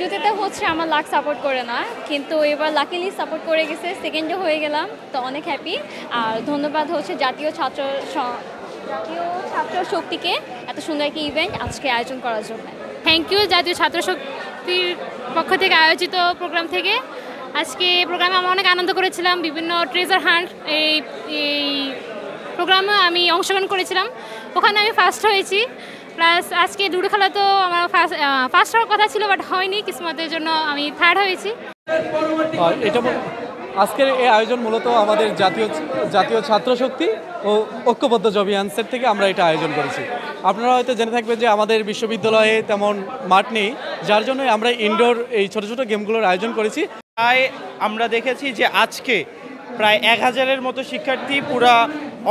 দুটোতে হচ্ছে আমার লাক সাপোর্ট করে না, কিন্তু এবার লাকিলি সাপোর্ট করে গেছে, সেকেন্ডে হয়ে গেলাম, তো অনেক হ্যাপি। আর ধন্যবাদ হচ্ছে জাতীয় ছাত্র শক্তিকে এত সুন্দর একটা ইভেন্ট আজকে আয়োজন করার জন্য। থ্যাংক ইউ জাতীয় ছাত্র শক্তির পক্ষ থেকে আয়োজিত প্রোগ্রাম থেকে। আজকে এই প্রোগ্রামে আমরা অনেক আনন্দ করেছিলাম। বিভিন্ন ট্রেজার হান্ট এই প্রোগ্রামে আমি অংশগ্রহণ করেছিলাম, ওখানে আমি ফার্স্ট হয়েছি। প্লাস আজকে লুডো খেলা তো আমার ফার্স্ট হওয়ার কথা ছিল, বাট হয়নি, কিসমতের জন্য আমি থার্ড হয়েছি। এটা আজকের এই আয়োজন মূলত আমাদের জাতীয় ছাত্র শক্তি ও ঐক্যবদ্ধ জবিয়ান্সের থেকে আমরা এটা আয়োজন করেছি। আপনারা হয়তো জেনে থাকবেন যে আমাদের বিশ্ববিদ্যালয়ে তেমন মাঠ নেই, যার জন্য আমরা ইনডোর এই ছোট ছোট গেমগুলোর আয়োজন করেছি। তাই আমরা দেখেছি যে আজকে প্রায় 1000-এর মতো শিক্ষার্থী পুরা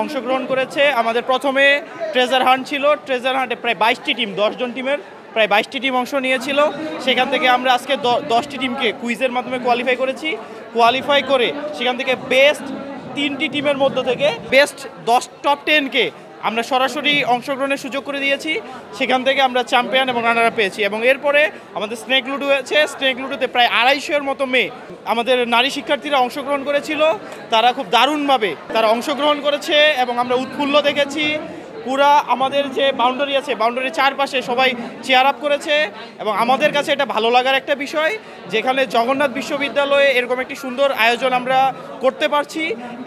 অংশগ্রহণ করেছে। আমাদের প্রথমে ট্রেজার হান্ট ছিল, ট্রেজার হান্টে প্রায় 22টি টিম, 10 জন টিমের প্রায় 22টি টিম অংশ নিয়েছিল। সেখান থেকে আমরা আজকে 10টি টিমকে কুইজের মাধ্যমে কোয়ালিফাই করেছি। কোয়ালিফাই করে সেখান থেকে বেস্ট 3টি টিমের মধ্য থেকে বেস্ট 10 টপ 10কে আমরা সরাসরি অংশগ্রহণের সুযোগ করে দিয়েছি। সেখান থেকে আমরা চ্যাম্পিয়ন এবং রানার পেয়েছি। এবং এরপরে আমাদের স্নেক লুডো হয়েছে। স্নেক লুডোতে প্রায় 250-এর মতো মেয়ে আমাদের নারী শিক্ষার্থীরা অংশগ্রহণ করেছিল। তারা খুব দারুণভাবে তারা অংশগ্রহণ করেছে এবং আমরা উৎফুল্ল দেখেছি। পুরা আমাদের যে বাউন্ডারি আছে, বাউন্ডারির চারপাশে সবাই চেয়ার আপ করেছে এবং আমাদের কাছে এটা ভালো লাগার একটা বিষয়, যেখানে জগন্নাথ বিশ্ববিদ্যালয়ে এরকম একটি সুন্দর আয়োজন আমরা করতে পারছি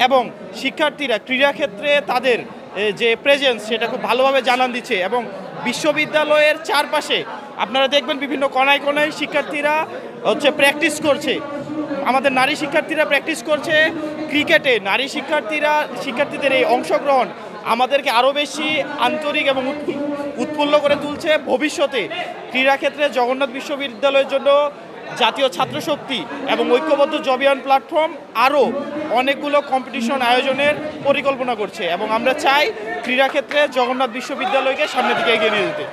এবং শিক্ষার্থীরা ক্রীড়াক্ষেত্রে তাদের যে প্রেজেন্স সেটা খুব ভালোভাবে জানান দিচ্ছে। এবং বিশ্ববিদ্যালয়ের চারপাশে আপনারা দেখবেন বিভিন্ন কোনায় কোনায় শিক্ষার্থীরা প্র্যাকটিস করছে। আমাদের নারী শিক্ষার্থীরা প্র্যাকটিস করছে ক্রিকেটে। নারী শিক্ষার্থীদের এই অংশগ্রহণ আমাদেরকে আরও বেশি আন্তরিক এবং উৎফুল্ল করে তুলছে। ভবিষ্যতে ক্রীড়াক্ষেত্রে জগন্নাথ বিশ্ববিদ্যালয়ের জন্য জাতীয় ছাত্র শক্তি এবং ঐক্যবদ্ধ জবিয়ান প্ল্যাটফর্ম আরও অনেকগুলো কম্পিটিশন আয়োজনের পরিকল্পনা করছে এবং আমরা চাই ক্রীড়াক্ষেত্রে জগন্নাথ বিশ্ববিদ্যালয়কে সামনের দিকে এগিয়ে নিয়ে যেতে।